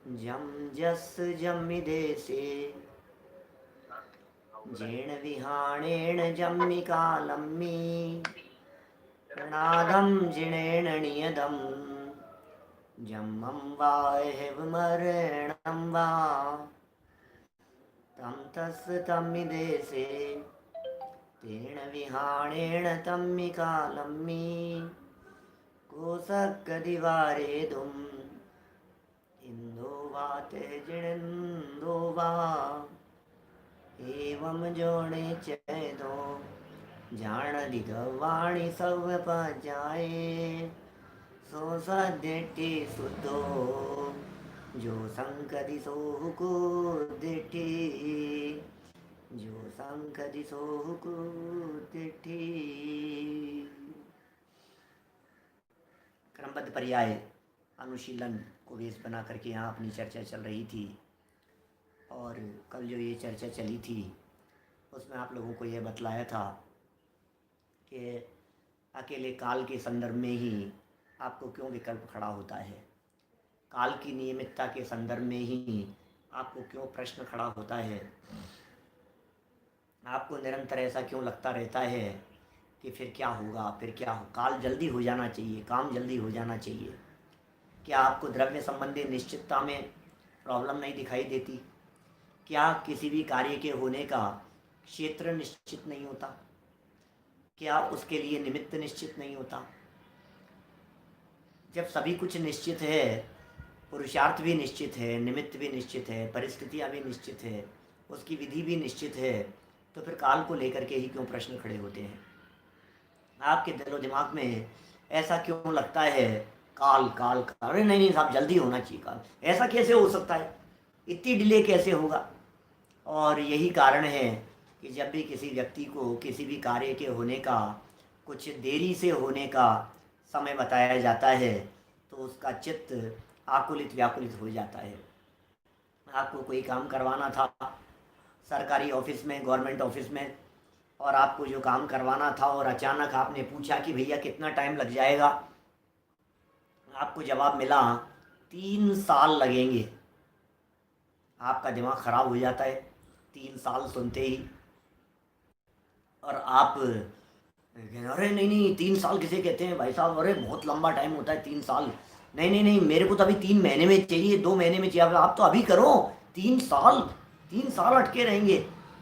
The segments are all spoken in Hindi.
जम जस जम्मिदेशे जेण विहाणेन जम्मिकालम्मी प्रणादं जिणेन नियदं जम्मं वा हिवमरणं वा तं तस्य तम्मिदेशे तेन विहाणेन तम्मिकालम्मी कोसक्कदिवारेदुम् इंदो वा तेजिणिंदो वा एवं जोड़े चेदो जान दिगवाणी सब पजाए सो सदिटी सुदो जो संकदि सोहुकु दिठी जो संकदि सोहुकु दिठी। क्रमबद्ध पर्याय अनुशीलन को बेस बना करके यहाँ अपनी चर्चा चल रही थी। और कल जो ये चर्चा चली थी उसमें आप लोगों को ये बतलाया था कि अकेले काल के संदर्भ में ही आपको क्यों विकल्प खड़ा होता है, काल की नियमितता के संदर्भ में ही आपको क्यों प्रश्न खड़ा होता है, आपको निरंतर ऐसा क्यों लगता रहता है कि फिर क्या होगा, फिर क्या हो, काल जल्दी हो जाना चाहिए, काम जल्दी हो जाना चाहिए। क्या आपको द्रव्य संबंधी निश्चितता में प्रॉब्लम नहीं दिखाई देती? क्या किसी भी कार्य के होने का क्षेत्र निश्चित नहीं होता? क्या उसके लिए निमित्त निश्चित नहीं होता? जब सभी कुछ निश्चित है, पुरुषार्थ भी निश्चित है, निमित्त भी निश्चित है, परिस्थितियाँ भी निश्चित है, उसकी विधि भी निश्चित है, तो फिर काल को लेकर के ही क्यों प्रश्न खड़े होते हैं? आपके दिलो दिमाग में ऐसा क्यों लगता है काल काल काल, अरे नहीं साहब जल्दी होना चाहिए काल, ऐसा कैसे हो सकता है, इतनी डिले कैसे होगा? और यही कारण है कि जब भी किसी व्यक्ति को किसी भी कार्य के होने का कुछ देरी से होने का समय बताया जाता है तो उसका चित्त आकुलित व्याकुलित हो जाता है। आपको कोई काम करवाना था सरकारी ऑफिस में, गवर्नमेंट ऑफिस में, और आपको जो काम करवाना था और अचानक आपने पूछा कि भैया कितना टाइम लग जाएगा, आपको जवाब मिला 3 साल लगेंगे। आपका दिमाग ख़राब हो जाता है 3 साल सुनते ही, और आप अरे नहीं नहीं 3 साल किसे कहते हैं भाई साहब, अरे बहुत लंबा टाइम होता है 3 साल, नहीं नहीं नहीं मेरे को तो अभी 3 महीने में चाहिए, 2 महीने में चाहिए, आप तो अभी करो, 3 साल, 3 साल अटके रहेंगे।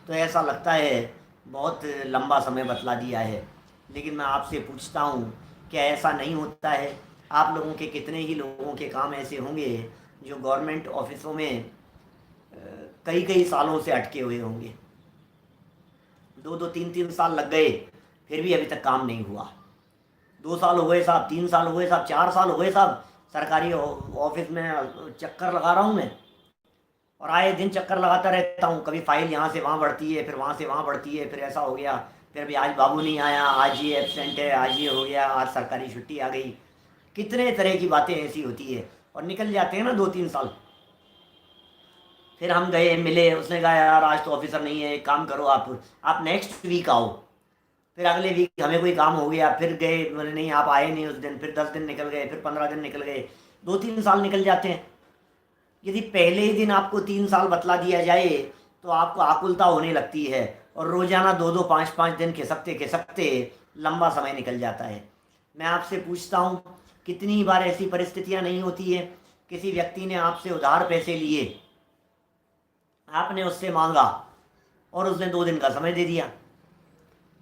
तो ऐसा लगता है बहुत लंबा समय बतला दिया है। लेकिन मैं आपसे पूछता हूँ, क्या ऐसा नहीं होता है? आप लोगों के कितने ही लोगों के काम ऐसे होंगे जो गवर्नमेंट ऑफिसों में कई कई सालों से अटके हुए होंगे, 2-2 3-3 साल लग गए फिर भी अभी तक काम नहीं हुआ। 2 साल हो गए साहब, 3 साल हो गए साहब, 4 साल हो गए साहब, सरकारी ऑफिस में चक्कर लगा रहा हूँ मैं, और आए दिन चक्कर लगाता रहता हूँ, कभी फाइल यहाँ से वहाँ बढ़ती है, फिर वहाँ से वहाँ बढ़ती है, फिर ऐसा हो गया, फिर अभी आज बाबू नहीं आया, आज ये एब्सेंट है, आज ये हो गया, आज सरकारी छुट्टी आ गई, कितने तरह की बातें ऐसी होती है। और निकल जाते हैं ना 2-3 साल। फिर हम गए मिले, उसने कहा यार आज तो ऑफिसर नहीं है, एक काम करो आप नेक्स्ट वीक आओ। फिर अगले वीक हमें कोई काम हो गया, फिर गए, बोले नहीं आप आए नहीं उस दिन, फिर 10 दिन निकल गए, फिर 15 दिन निकल गए, 2-3 साल निकल जाते हैं। यदि पहले ही दिन आपको 3 साल बतला दिया जाए तो आपको आकुलता होने लगती है, और रोजाना 2-2 5-5 दिन खिसकते खिसकते लंबा समय निकल जाता है। मैं आपसे पूछता हूँ, कितनी बार ऐसी परिस्थितियाँ नहीं होती है, किसी व्यक्ति ने आपसे उधार पैसे लिए, आपने उससे मांगा और उसने 2 दिन का समय दे दिया,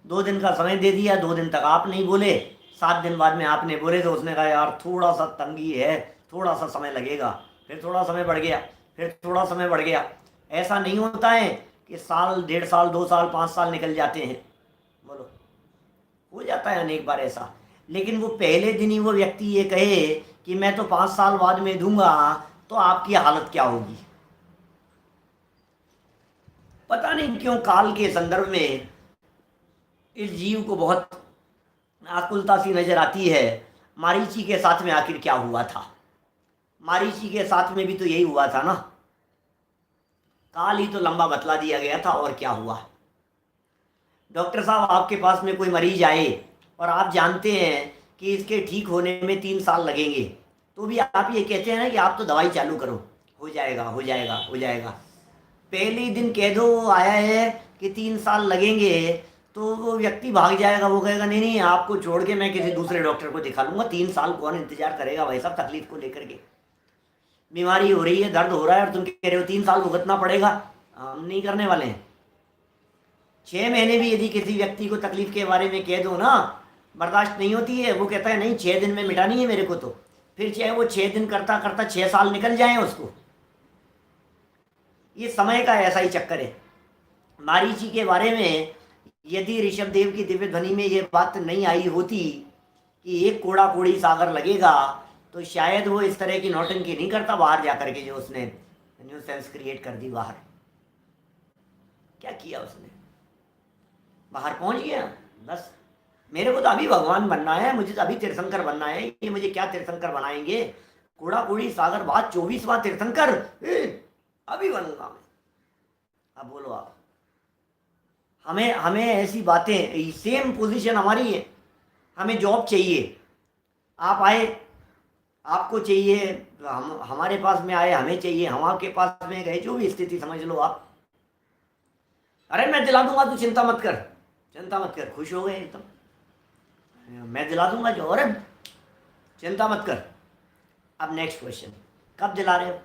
2 दिन का समय दे दिया, 2 दिन तक आप नहीं बोले, 7 दिन बाद में आपने बोले तो उसने कहा यार थोड़ा सा तंगी है, थोड़ा सा समय लगेगा, फिर थोड़ा समय बढ़ गया, फिर थोड़ा समय बढ़ गया। ऐसा नहीं होता है कि साल, 1.5 साल, 2 साल, 5 साल निकल जाते हैं? बोलो, हो जाता है अनेक बार ऐसा। लेकिन वो पहले दिन ही वो व्यक्ति ये कहे कि मैं तो 5 साल बाद में दूंगा, तो आपकी हालत क्या होगी? पता नहीं क्यों काल के संदर्भ में इस जीव को बहुत आकुलता सी नजर आती है। मारीची के साथ में आखिर क्या हुआ था? मारीची के साथ में भी तो यही हुआ था ना, काल ही तो लंबा बतला दिया गया था, और क्या हुआ? डॉक्टर साहब आपके पास में कोई मरीज आए और आप जानते हैं कि इसके ठीक होने में 3 साल लगेंगे, तो भी आप ये कहते हैं ना कि आप तो दवाई चालू करो, हो जाएगा, हो जाएगा, हो जाएगा। पहले ही दिन कह दो वो आया है कि 3 साल लगेंगे, तो वो व्यक्ति भाग जाएगा। वो कहेगा नहीं नहीं, आपको छोड़ के मैं किसी दूसरे डॉक्टर को दिखा लूँगा। 3 साल कौन इंतजार करेगा भाई साहब तकलीफ को लेकर के। बीमारी हो रही है, दर्द हो रहा है और तुम कह रहे हो 3 साल भुगतना पड़ेगा। हम नहीं करने वाले हैं। 6 महीने भी यदि किसी व्यक्ति को तकलीफ के बारे में कह दो ना, बर्दाश्त नहीं होती है। वो कहता है नहीं 6 दिन में मिटानी है मेरे को, तो फिर चाहे वो 6 दिन करता करता 6 साल निकल जाए उसको। ये समय का ऐसा ही चक्कर है। मारीची के बारे में यदि ऋषभ देव की दिव्य ध्वनि में ये बात नहीं आई होती कि एक कोड़ा कोड़ी सागर लगेगा, तो शायद वो इस तरह की नौटंकी नहीं करता बाहर जाकर के, जो उसने न्यू सेंस क्रिएट कर दी बाहर। क्या किया उसने, बाहर पहुंच गया। बस मेरे को तो अभी भगवान बनना है, मुझे तो अभी तीर्थंकर बनना है। ये मुझे क्या तीर्थंकर बनाएंगे, कोड़ा कोड़ी सागर बाद 24वां तीर्थंकर अभी बनूंगा मैं। अब बोलो आप, हमें हमें ऐसी बातें, सेम पोजीशन हमारी है। हमें जॉब चाहिए, आप आए, आपको चाहिए, हम हमारे पास में आए, हमें चाहिए, हम आपके पास में गए, जो भी स्थिति समझ लो आप। अरे मैं दिला दूंगा, तू चिंता मत कर, चिंता मत कर। खुश हो गए एकदम, मैं दिला दूंगा जो। अरे चिंता मत कर। अब नेक्स्ट क्वेश्चन, कब दिला रहे हो?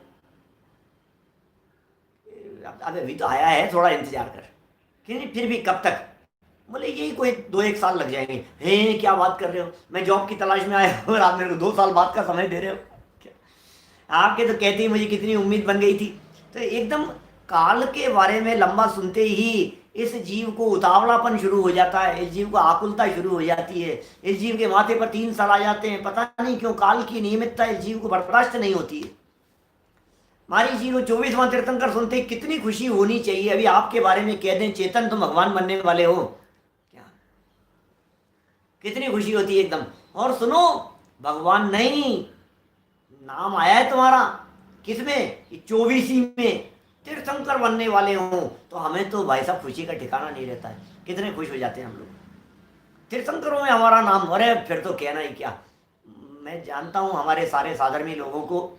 अब अभी तो आया है, थोड़ा इंतजार कर। फिर भी कब तक? बोले यही कोई 2-1 साल लग जाएंगे। हे क्या बात कर रहे हो, मैं जॉब की तलाश में आया और आप मेरे को 2 साल बाद का समय दे रहे हो क्या? आपके तो कहते ही मुझे कितनी उम्मीद बन गई थी। तो एकदम काल के बारे में लंबा सुनते ही इस जीव को उतावलापन शुरू हो जाता है, इस जीव को आकुलता शुरू हो जाती है, इस जीव के माथे पर 3 साल आ जाते हैं। पता नहीं क्यों काल की नियमितता इस जीव को बर्दाश्त नहीं होती है। हमारी जी को 24वां तीर्थंकर सुनते कितनी खुशी होनी चाहिए। अभी आपके बारे में कह दें चेतन तुम भगवान बनने वाले हो, क्या कितनी खुशी होती है एकदम। और सुनो, भगवान नहीं, नाम आया है तुम्हारा किसमें, 24वीं में तीर्थंकर बनने वाले हो। तो हमें तो भाई साहब खुशी का ठिकाना नहीं रहता है। कितने खुश हो जाते हैं हम लोग तीर्थंकरों में हमारा नाम। अरे फिर तो कहना ही क्या। मैं जानता हूँ हमारे सारे साधर्मी लोगों को,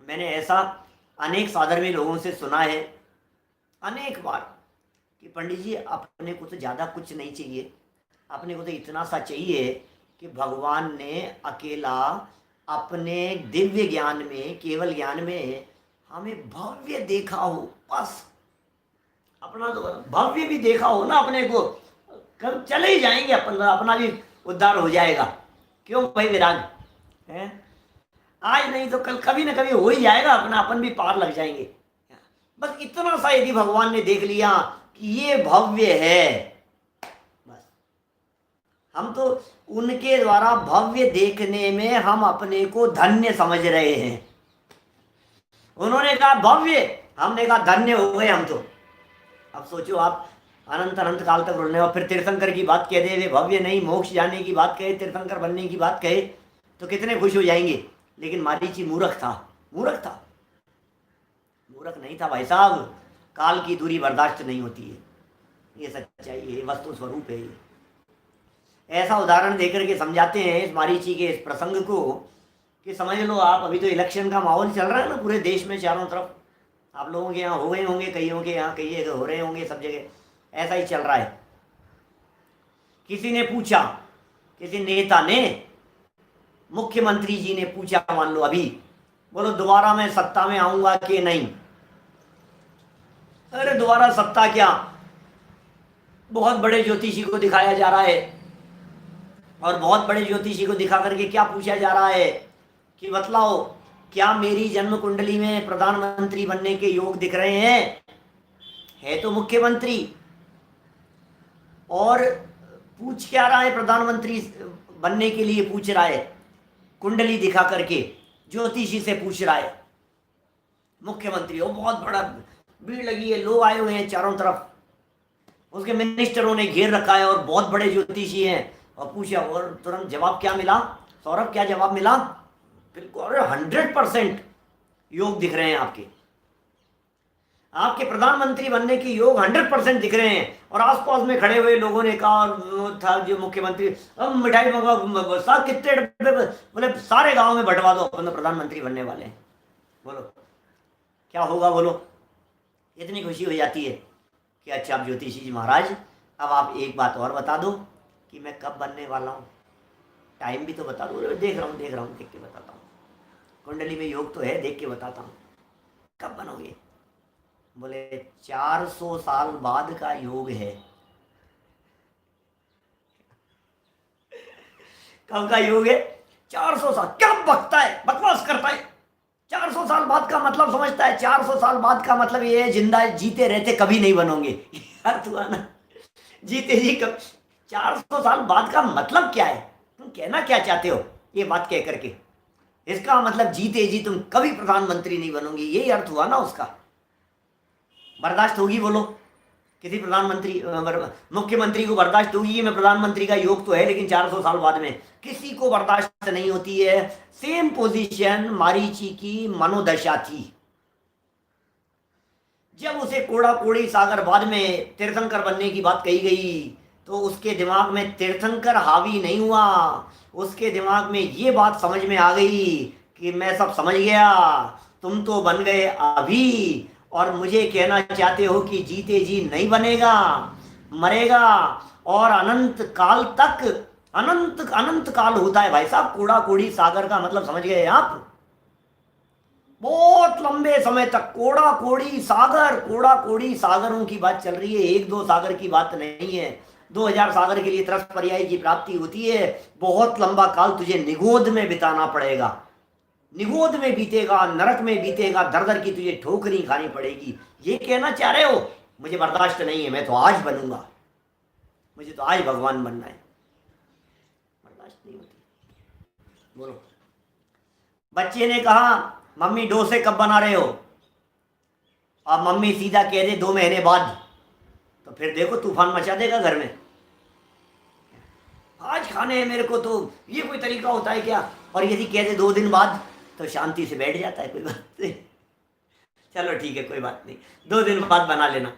मैंने ऐसा अनेक साधर्मी लोगों से सुना है अनेक बार कि पंडित जी अपने को तो ज़्यादा कुछ नहीं चाहिए, अपने को तो इतना सा चाहिए कि भगवान ने अकेला अपने दिव्य ज्ञान में, केवल ज्ञान में हमें भव्य देखा हो। बस अपना तो भव्य भी देखा हो ना अपने को, कब चले ही जाएंगे अपन, अपना भी उद्धार हो जाएगा। क्यों भाई विराग है, आज नहीं तो कल कभी ना कभी हो ही जाएगा, अपना अपन भी पार लग जाएंगे। बस इतना सा यदि भगवान ने देख लिया कि ये भव्य है, बस हम तो उनके द्वारा भव्य देखने में हम अपने को धन्य समझ रहे हैं। उन्होंने कहा भव्य, हमने कहा धन्य हो गए हम तो। अब सोचो आप, अनंत अनंत काल तक रुलने और फिर तीर्थंकर की बात कह दे, वे भव्य नहीं मोक्ष जाने की बात कहे, तीर्थंकर बनने की बात कहे, तो कितने खुश हो जाएंगे। लेकिन मारीची मूर्ख था, मूर्ख था, मूर्ख नहीं था भाई साहब। काल की दूरी बर्दाश्त नहीं होती है, ये सच्चाई है, वस्तु स्वरूप है। ये ऐसा उदाहरण देकर के समझाते हैं इस मारीची के इस प्रसंग को कि समझ लो आप, अभी तो इलेक्शन का माहौल चल रहा है ना पूरे देश में, चारों तरफ। आप लोगों के यहाँ हो गए होंगे, कईयों के यहाँ कई हो रहे होंगे, सब जगह ऐसा ही चल रहा है। किसी ने पूछा, किसी नेता ने, मुख्यमंत्री जी ने पूछा, मान लो अभी, बोलो दोबारा मैं सत्ता में आऊंगा कि नहीं। अरे दोबारा सत्ता क्या, बहुत बड़े ज्योतिषी को दिखाया जा रहा है, और बहुत बड़े ज्योतिषी को दिखा करके क्या पूछा जा रहा है कि बतलाओ क्या मेरी जन्म कुंडली में प्रधानमंत्री बनने के योग दिख रहे हैं? है तो मुख्यमंत्री, और पूछ क्या रहा है, प्रधानमंत्री बनने के लिए पूछ रहा है, कुंडली दिखा करके ज्योतिषी से पूछ रहा है। मुख्यमंत्री हो, बहुत बड़ा भीड़ लगी है, लोग आए हुए हैं चारों तरफ, उसके मिनिस्टरों ने घेर रखा है और बहुत बड़े ज्योतिषी हैं। और पूछा, और तुरंत जवाब क्या मिला सौरभ, क्या जवाब मिला? बिल्कुल 100% योग दिख रहे हैं आपके, आपके प्रधानमंत्री बनने के योग 100% दिख रहे हैं। और आसपास में खड़े हुए लोगों ने कहा, था जो मुख्यमंत्री, अब मिठाई मंगवा, कितने डब्बे, बोले सारे गांव में बंटवा दो, अपन प्रधानमंत्री बनने वाले हैं। बोलो क्या होगा, बोलो। इतनी खुशी हो जाती है कि अच्छा अब ज्योतिषी जी महाराज, अब आप एक बात और बता दो कि मैं कब बनने वाला हूँ, टाइम भी तो बता दो। देख रहा हूँ देख के बताता हूँ, कुंडली में योग तो है, देख के बताता हूँ। कब बनोगे? बोले 400 साल बाद का योग है। कब का योग है? 400 साल। क्या बकता है, बकवास करता है। 400 साल बाद का मतलब समझता है? 400 साल बाद का मतलब ये है जिंदा जीते रहते कभी नहीं बनोगे। यार तू आना, जीते जी कब। 400 साल बाद का मतलब क्या है? तुम कहना क्या चाहते हो ये बात कह करके? इसका मतलब जीते जी तुम कभी प्रधानमंत्री नहीं बनोगे, यही अर्थ हुआ ना उसका। बर्दाश्त होगी, बोलो? किसी प्रधानमंत्री मुख्यमंत्री को बर्दाश्त होगी मैं प्रधानमंत्री का योग तो है लेकिन 400 साल बाद में? किसी को बर्दाश्त नहीं होती है। सेम पोजीशन मारीची की मनोदशा थी। जब उसे कोड़ा कोड़ी सागर बाद में तीर्थंकर बनने की बात कही गई तो उसके दिमाग में तीर्थंकर हावी नहीं हुआ। उसके दिमाग में ये बात समझ में आ गई कि मैं सब समझ गया, तुम तो बन गए अभी, और मुझे कहना चाहते हो कि जीते जी नहीं बनेगा, मरेगा। और अनंत काल तक, अनंत अनंत काल होता है भाई साहब। कोड़ा कोड़ी सागर का मतलब समझ गए आप? बहुत लंबे समय तक कोड़ा कोड़ी सागर, कोड़ा कोड़ी सागरों की बात चल रही है, एक दो सागर की बात नहीं है। 2000 सागर के लिए त्रस्त पर्याय की प्राप्ति होती है। बहुत लंबा काल तुझे निगोद में बिताना पड़ेगा, निगोद में बीतेगा, नरक में बीतेगा, दर दर की तुझे ठोकरी खानी पड़ेगी। ये कहना चाह रहे हो? मुझे बर्दाश्त नहीं है, मैं तो आज बनूंगा, मुझे तो आज भगवान बनना है। बर्दाश्त नहीं होती। बोलो। बच्चे ने कहा मम्मी डोसे कब बना रहे हो? अब मम्मी सीधा कह दे 2 महीने बाद, तो फिर देखो तूफान मचा देगा घर में। आज खाने हैं मेरे को, तो ये कोई तरीका होता है क्या? और यदि कह दे 2 दिन बाद तो शांति से बैठ जाता है, कोई बात नहीं, चलो ठीक है कोई बात नहीं, 2 दिन बाद बना लेना।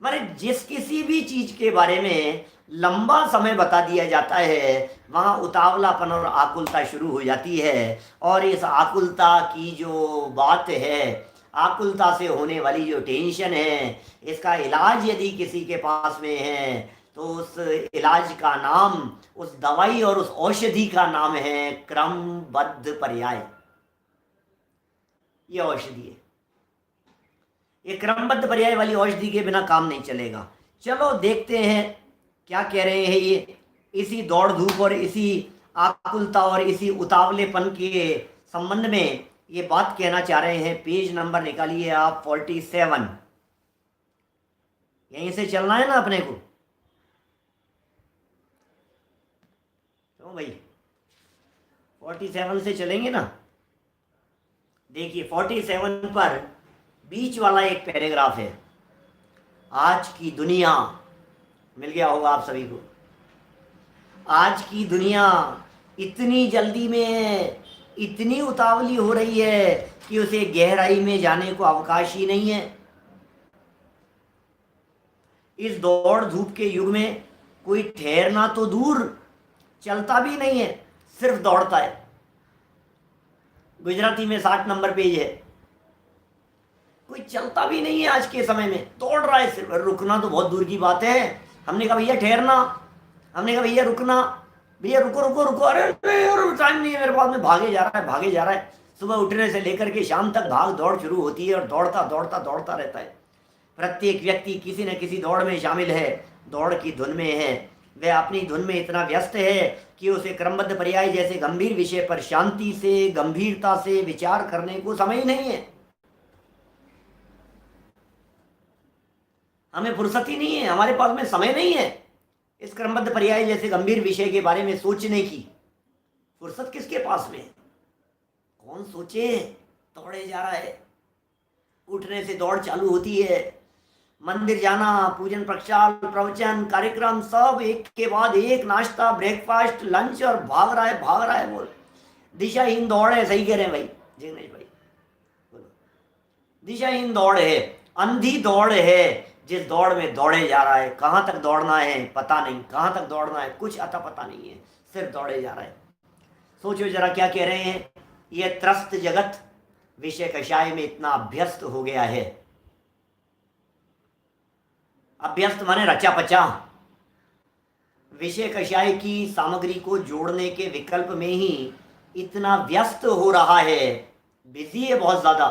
माने जिस किसी भी चीज के बारे में लंबा समय बता दिया जाता है वहाँ उतावलापन और आकुलता शुरू हो जाती है। और इस आकुलता की जो बात है, आकुलता से होने वाली जो टेंशन है, इसका इलाज यदि किसी के पास में है तो उस इलाज का नाम, उस दवाई और उस औषधि का नाम है क्रमबद्ध पर्याय। ये औषधि है, ये क्रमबद्ध पर्याय वाली औषधि के बिना काम नहीं चलेगा। चलो देखते हैं क्या कह रहे हैं ये। इसी दौड़ धूप और इसी आकुलता और इसी उतावलेपन के संबंध में ये बात कहना चाह रहे हैं। पेज नंबर निकालिए आप 47। यहीं से चलना है ना अपने को, तो भाई 47 से चलेंगे ना। देखिए 47 पर बीच वाला एक पैराग्राफ है। आज की दुनिया, मिल गया होगा आप सभी को। आज की दुनिया इतनी जल्दी में इतनी उतावली हो रही है कि उसे गहराई में जाने को अवकाश ही नहीं है। इस दौड़ धूप के युग में कोई ठहरना तो दूर, चलता भी नहीं है, सिर्फ दौड़ता है। गुजराती में 60 नंबर पेज है। कोई चलता भी नहीं है आज के समय में, दौड़ रहा है सिर्फ। रुकना तो बहुत दूर की बात है। हमने कहा भैया ठहरना, हमने कहा भैया रुकना, भैया रुको रुको रुको, अरे टाइम नहीं है मेरे पास में, भागे जा रहा है भागे जा रहा है। सुबह उठने से लेकर के शाम तक भाग दौड़ शुरू होती है और दौड़ता दौड़ता दौड़ता रहता है। प्रत्येक व्यक्ति किसी न किसी दौड़ में शामिल है, दौड़ की धुन में है। वह अपनी धुन में इतना व्यस्त है कि उसे क्रमबद्ध पर्याय जैसे गंभीर विषय पर शांति से, गंभीरता से विचार करने को समय ही नहीं है। हमें फुर्सत ही नहीं है, हमारे पास में समय नहीं है इस क्रमबद्ध पर्याय जैसे गंभीर विषय के बारे में सोचने की। फुर्सत किसके पास में? कौन सोचे? दौड़े जा रहा है। उठने से दौड़ चालू होती है, मंदिर जाना, पूजन प्रक्षाल प्रवचन कार्यक्रम सब एक के बाद एक, नाश्ता ब्रेकफास्ट लंच, और भाग रहा है भाग रहा है। बोल दिशाहीन दौड़ है। सही कह रहे हैं भाई जिग्नेश भाई, बोलो दिशाहीन दौड़ है, अंधी दौड़ है। जिस दौड़ में दौड़े जा रहा है, कहाँ तक दौड़ना है पता नहीं, कहाँ तक दौड़ना है कुछ अता पता नहीं है, सिर्फ दौड़े जा रहा है। सोचो जरा क्या कह रहे हैं। ये त्रस्त जगत विषय कषाय में इतना अभ्यस्त हो गया है। अभ्यस्त माने रचा पचा। विषय कषाय की सामग्री को जोड़ने के विकल्प में ही इतना व्यस्त हो रहा है, बिजी है बहुत ज़्यादा।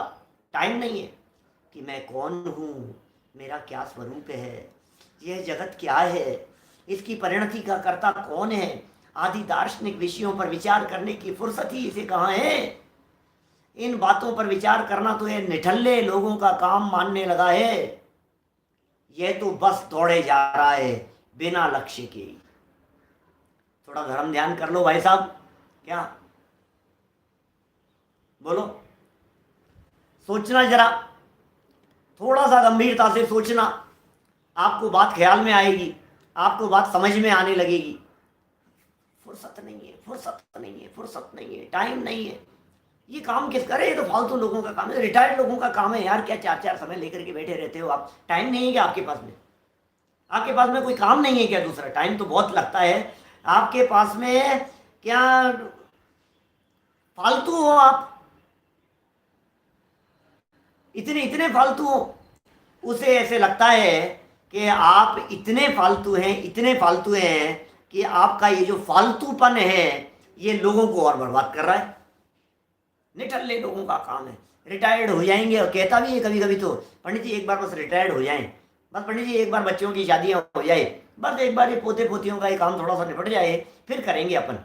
टाइम नहीं है कि मैं कौन हूँ, मेरा क्या स्वरूप है, यह जगत क्या है, इसकी परिणति का कर्ता कौन है, आदि दार्शनिक विषयों पर विचार करने की फुर्सत ही इसे कहाँ है। इन बातों पर विचार करना तो यह निठल्ले लोगों का काम मानने लगा है। यह तो बस दौड़े जा रहा है बिना लक्ष्य के। थोड़ा धर्म ध्यान कर लो भाई साहब, क्या बोलो, सोचना जरा, थोड़ा सा गंभीरता से सोचना, आपको बात ख्याल में आएगी, आपको बात समझ में आने लगेगी। फुर्सत नहीं है, फुर्सत नहीं है, फुर्सत नहीं है, टाइम नहीं है। ये काम किस करे, ये तो फालतू लोगों का काम है, रिटायर्ड लोगों का काम है यार। क्या चार चार समय लेकर के बैठे रहते हो आप? टाइम नहीं है क्या आपके पास में? आपके पास में कोई काम नहीं है क्या दूसरा? टाइम तो बहुत लगता है आपके पास में। क्या फालतू हो आप? इतने इतने फालतू हो, उसे ऐसे लगता है कि आप इतने फालतू हैं, इतने फालतू हैं कि आपका ये जो फालतूपन है ये लोगों को और बर्बाद कर रहा है। निठल्ले लोगों का काम है। रिटायर्ड हो जाएंगे, और कहता भी है कभी कभी तो, पंडित जी एक बार बस रिटायर्ड हो जाएं, बस पंडित जी एक बार बच्चों की शादियां हो जाए, बस एक बार ये पोते पोतियों का ये काम थोड़ा सा निपट जाए, फिर करेंगे अपन।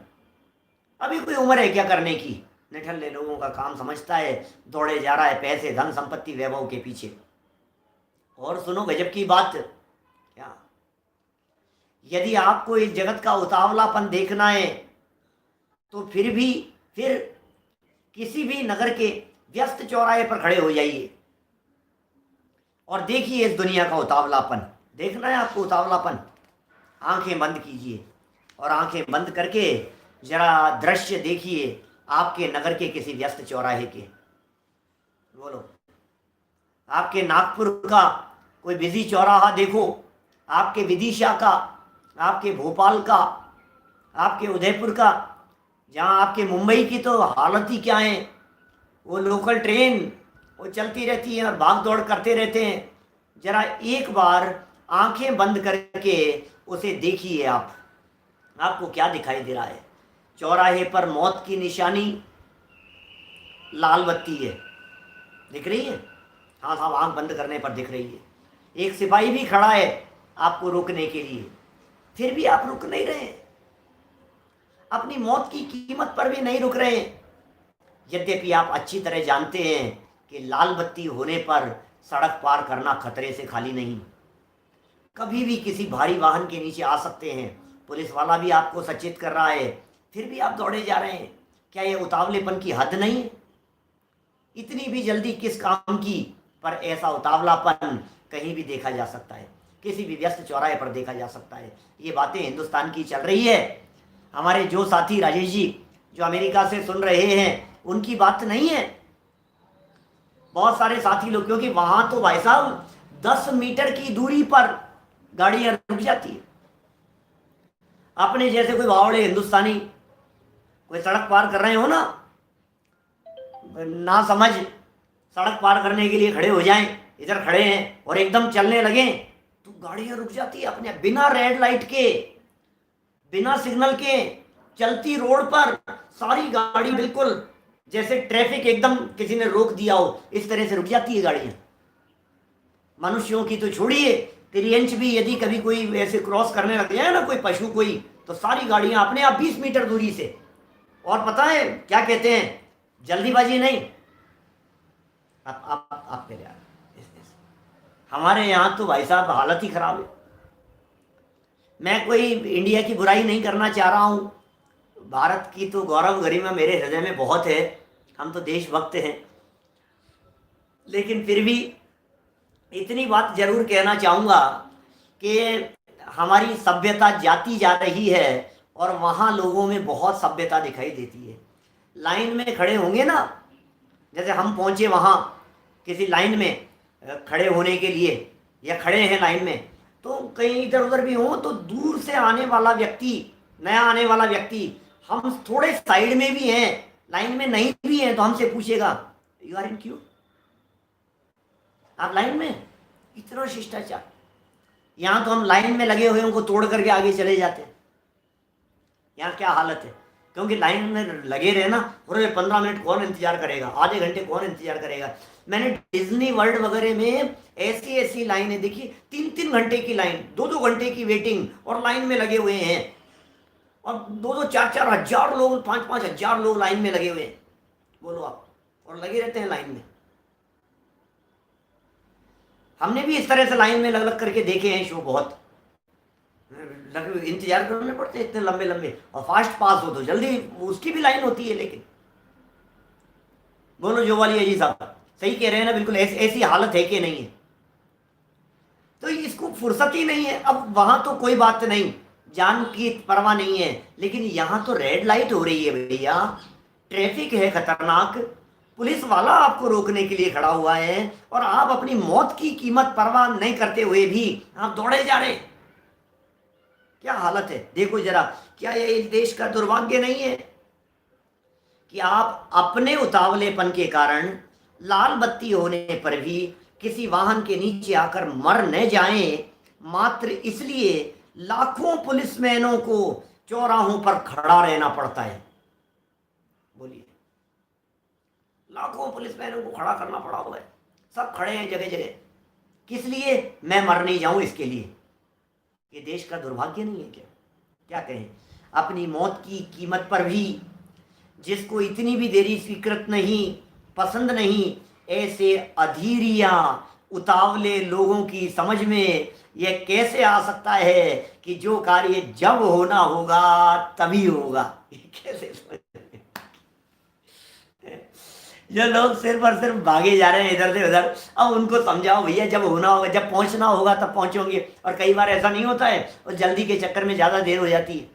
अभी कोई उम्र है क्या करने की? निठल्ले लोगों का काम समझता है, दौड़े जा रहा है पैसे, धन, संपत्ति, वैभव के पीछे। और सुनो गजब की बात, क्या यदि आपको इस जगत का उतावलापन देखना है तो फिर किसी भी नगर के व्यस्त चौराहे पर खड़े हो जाइए और देखिए इस दुनिया का उतावलापन। देखना है आपको उतावलापन? आंखें बंद कीजिए और आंखें बंद करके जरा दृश्य देखिए आपके नगर के किसी व्यस्त चौराहे के। बोलो, आपके नागपुर का कोई बिजी चौराहा देखो, आपके विदिशा का, आपके भोपाल का, आपके उदयपुर का, जहाँ आपके मुंबई की तो हालत ही क्या है। वो लोकल ट्रेन वो चलती रहती है और भाग दौड़ करते रहते हैं। जरा एक बार आंखें बंद करके उसे देखिए आप, आपको क्या दिखाई दे रहा है? चौराहे पर मौत की निशानी, लाल बत्ती है, दिख रही है? हाँ साहब, आंख बंद करने पर दिख रही है। एक सिपाही भी खड़ा है आपको रोकने के लिए, फिर भी आप रुक नहीं रहे, अपनी मौत की कीमत पर भी नहीं रुक रहे। यद्यपि आप अच्छी तरह जानते हैं कि लाल बत्ती होने पर सड़क पार करना खतरे से खाली नहीं, कभी भी किसी भारी वाहन के नीचे आ सकते हैं। पुलिस वाला भी आपको सचेत कर रहा है, फिर भी आप दौड़े जा रहे हैं। क्या यह उतावलेपन की हद नहीं है? इतनी भी जल्दी किस काम की? पर ऐसा उतावलापन कहीं भी देखा जा सकता है, किसी भी व्यस्त चौराहे पर देखा जा सकता है। ये बातें हिंदुस्तान की चल रही है। हमारे जो साथी राजेश जी जो अमेरिका से सुन रहे हैं, उनकी बात नहीं है। बहुत सारे साथी लोग, क्योंकि वहां तो भाई साहब 10 मीटर की दूरी पर गाड़ियां रुक जाती है। अपने जैसे कोई बावड़े हिंदुस्तानी कोई सड़क पार कर रहे हो ना समझ, सड़क पार करने के लिए खड़े हो जाएं, इधर खड़े हैं और एकदम चलने लगे तो गाड़ियां रुक जाती है अपने, बिना रेड लाइट के, बिना सिग्नल के, चलती रोड पर सारी गाड़ी बिल्कुल जैसे ट्रैफिक एकदम किसी ने रोक दिया हो, इस तरह से रुक जाती है गाड़ियां। मनुष्यों की तो छोड़िए, 3 इंच भी यदि कभी कोई ऐसे क्रॉस करने लग जाए ना, कोई पशु कोई, तो सारी गाड़ियां अपने आप 20 मीटर दूरी से। और पता है क्या कहते हैं? जल्दीबाजी नहीं। आप कह रहे यार, हमारे यहाँ तो भाई साहब हालत ही खराब है। मैं कोई इंडिया की बुराई नहीं करना चाह रहा हूँ, भारत की तो गौरव गरिमा मेरे हृदय में बहुत है, हम तो देशभक्त हैं। लेकिन फिर भी इतनी बात जरूर कहना चाहूँगा कि हमारी सभ्यता जाती जा रही है और वहाँ लोगों में बहुत सभ्यता दिखाई देती है। लाइन में खड़े होंगे ना, जैसे हम पहुँचे वहाँ किसी लाइन में खड़े होने के लिए, या खड़े हैं लाइन में, तो कहीं इधर उधर भी हों तो दूर से आने वाला व्यक्ति, नया आने वाला व्यक्ति, हम थोड़े साइड में भी हैं, लाइन में नहीं भी हैं, तो हमसे पूछेगा यू आर इन क्यू, आप लाइन में। इतना शिष्टाचार। यहाँ तो हम लाइन में लगे हुए उनको तोड़ करके आगे चले जाते हैं। यहाँ क्या हालत है, क्योंकि लाइन में लगे रहे ना, पूरे 15 मिनट कौन इंतजार करेगा, आधे घंटे कौन इंतजार करेगा। मैंने डिज्नी वर्ल्ड वगैरह में ऐसी ऐसी लाइनें देखी, 3-3 घंटे की लाइन, 2-2 घंटे की वेटिंग, और लाइन में लगे हुए हैं, और 2-2, 4-4 हजार लोग, 5-5 हजार लोग लाइन में लगे हुए हैं। बोलो आप, और लगे रहते हैं लाइन में। हमने भी इस तरह से लाइन में लग लग करके देखे हैं शो, बहुत इंतजार करने पड़ते हैं इतने लंबे लंबे, और फास्ट पास हो तो जल्दी उसकी भी लाइन होती है। लेकिन बोलो जो वाली अजी साहब, सही कह रहे हैं ना, बिल्कुल ऐसी हालत है कि नहीं है। तो इसको फुर्सत ही नहीं है। अब वहां तो कोई बात नहीं, जान की परवाह नहीं है, लेकिन यहां तो रेड लाइट हो रही है भैया, ट्रैफिक है खतरनाक, पुलिस वाला आपको रोकने के लिए खड़ा हुआ है, और आप अपनी मौत की कीमत परवाह नहीं करते हुए भी आप दौड़े जा रहे हैं। क्या हालत है देखो जरा। क्या यह इस देश का दुर्भाग्य नहीं है कि आप अपने उतावलेपन के कारण लाल बत्ती होने पर भी किसी वाहन के नीचे आकर मर न जाएं, मात्र इसलिए लाखों पुलिसमैनों को चौराहों पर खड़ा रहना पड़ता है। बोलिए, लाखों पुलिसमैनों को खड़ा करना पड़ा हुआ है, सब खड़े हैं जगह जगह, किस लिए? मैं मर नहीं जाऊं इसके लिए। ये देश का दुर्भाग्य नहीं है क्या? क्या कहें, अपनी मौत की कीमत पर भी जिसको इतनी भी देरी स्वीकृत नहीं, पसंद नहीं, ऐसे अधीरिया उतावले लोगों की समझ में यह कैसे आ सकता है कि जो कार्य जब होना होगा तभी होगा। ये कैसे समझ, जो लोग सिर्फ और सिर्फ भागे जा रहे हैं इधर से उधर, अब उनको समझाओ भैया जब होना होगा, जब पहुंचना होगा तब पहुंचोगे। और कई बार ऐसा नहीं होता है, और जल्दी के चक्कर में ज्यादा देर हो जाती है।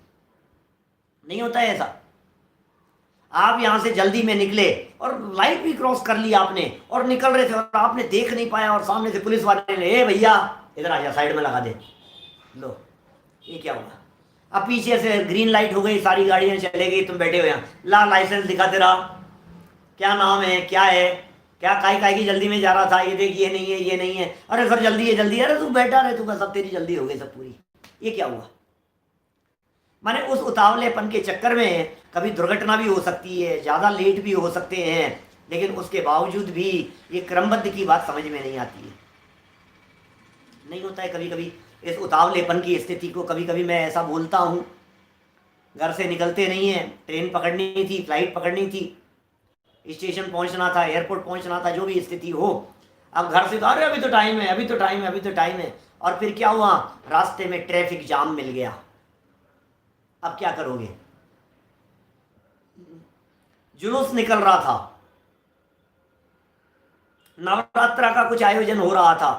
नहीं होता है ऐसा। आप यहां से जल्दी में निकले और लाइट भी क्रॉस कर ली आपने, और निकल रहे थे और आपने देख नहीं पाया, और सामने से पुलिस वाले ने, ए भैया इधर आ जा, साइड में लगा दे। लो, ये क्या हुआ? अब पीछे से ग्रीन लाइट हो गई, सारी गाड़ियां चले गई, तुम बैठे हुए, ला लाइसेंस दिखाते रहा, क्या नाम है, क्या है, क्या काय की जल्दी में जा रहा था, ये देख ये नहीं है, ये नहीं है, अरे सर जल्दी है जल्दी है, अरे तू बैठा रहे, तू सब तेरी जल्दी हो गई सब पूरी। ये क्या हुआ? माने उस उतावलेपन के चक्कर में कभी दुर्घटना भी हो सकती है, ज़्यादा लेट भी हो सकते हैं, लेकिन उसके बावजूद भी ये क्रमबद्ध की बात समझ में नहीं आती है। नहीं होता है कभी कभी इस उतावलेपन की स्थिति को, कभी कभी मैं ऐसा बोलता हूँ, घर से निकलते नहीं है, ट्रेन पकड़नी थी, फ्लाइट पकड़नी थी, स्टेशन पहुंचना था, एयरपोर्ट पहुंचना था, जो भी स्थिति हो, अब घर से तो अरे अभी तो टाइम है, अभी तो टाइम है, अभी तो टाइम है, और फिर क्या हुआ, रास्ते में ट्रैफिक जाम मिल गया। अब क्या करोगे? जुलूस निकल रहा था, नवरात्रा का कुछ आयोजन हो रहा था,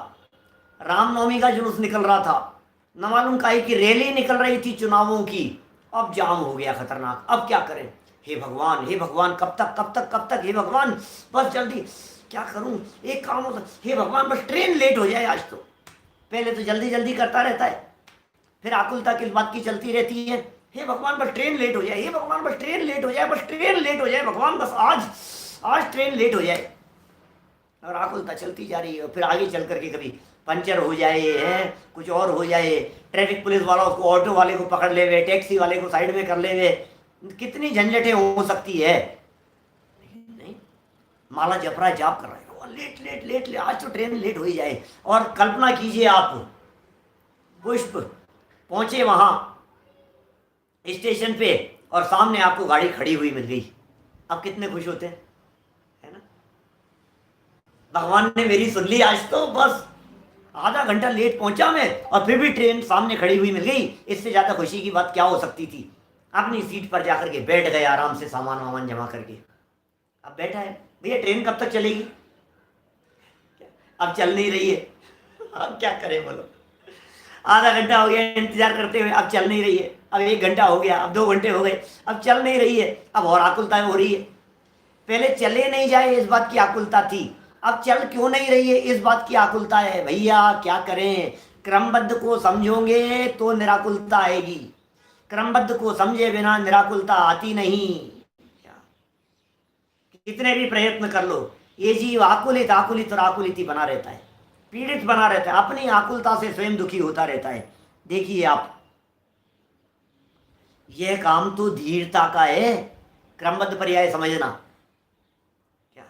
रामनवमी का जुलूस निकल रहा था, न मालूम काहे की रैली निकल रही थी चुनावों की, अब जाम हो गया खतरनाक। अब क्या करें? हे भगवान, हे भगवान, कब तक कब तक कब तक, हे भगवान बस जल्दी, क्या करूं, एक काम होता, हे भगवान बस ट्रेन लेट हो जाए आज तो। पहले तो जल्दी जल्दी करता रहता है, फिर आकुलता किस बात की चलती रहती है, हे भगवान बस ट्रेन लेट हो जाए, हे भगवान बस ट्रेन लेट हो जाए, बस ट्रेन लेट हो जाए, भगवान बस आज आज ट्रेन लेट हो जाए, और आकुलता चलती जा रही है। फिर आगे चल करके कभी पंचर हो जाए है, कुछ और हो जाए, ट्रैफिक पुलिस वाला उसको, ऑटो वाले को पकड़ ले हुए, टैक्सी वाले को साइड में कर ले हुए, कितनी झंझटें हो सकती है। नहीं, माला जपरा जाप कर रहे हो, लेट लेट लेट ले, आज तो ट्रेन लेट हो ही जाए। और कल्पना कीजिए आप, पुष्प पहुंचे वहां स्टेशन पे, और सामने आपको गाड़ी खड़ी हुई मिल गई, अब कितने खुश होते हैं, है ना? भगवान ने मेरी सुन ली आज तो, बस आधा घंटा लेट पहुंचा मैं, और फिर भी ट्रेन सामने खड़ी हुई मिल गई, इससे ज्यादा खुशी की बात क्या हो सकती थी? अपनी सीट पर जाकर के बैठ गए आराम से, सामान वामान जमा करके। अब बैठा है भैया, ट्रेन कब तक चलेगी? अब चल नहीं रही है, अब क्या करें बोलो? आधा घंटा हो गया इंतजार करते हुए, अब चल नहीं रही है, अब 1 घंटा हो गया, अब 2 घंटे हो गए, अब चल नहीं रही है, अब और आकुलता हो रही है। पहले चले नहीं जाए इस बात की आकुलता थी, अब चल क्यों नहीं रही है इस बात की आकुलता है। भैया क्या करें, क्रमबद्ध को समझोगे तो निराकुलता आएगी, क्रमबद्ध को समझे बिना निराकुलता आती नहीं। कितने भी प्रयत्न कर लो, ये जीव आकुलित आकुलित और आकुलित ही बना रहता है, पीड़ित बना रहता है, अपनी आकुलता से स्वयं दुखी होता रहता है। देखिए आप, यह काम तो धीरता का है, क्रमबद्ध पर्याय समझना, क्या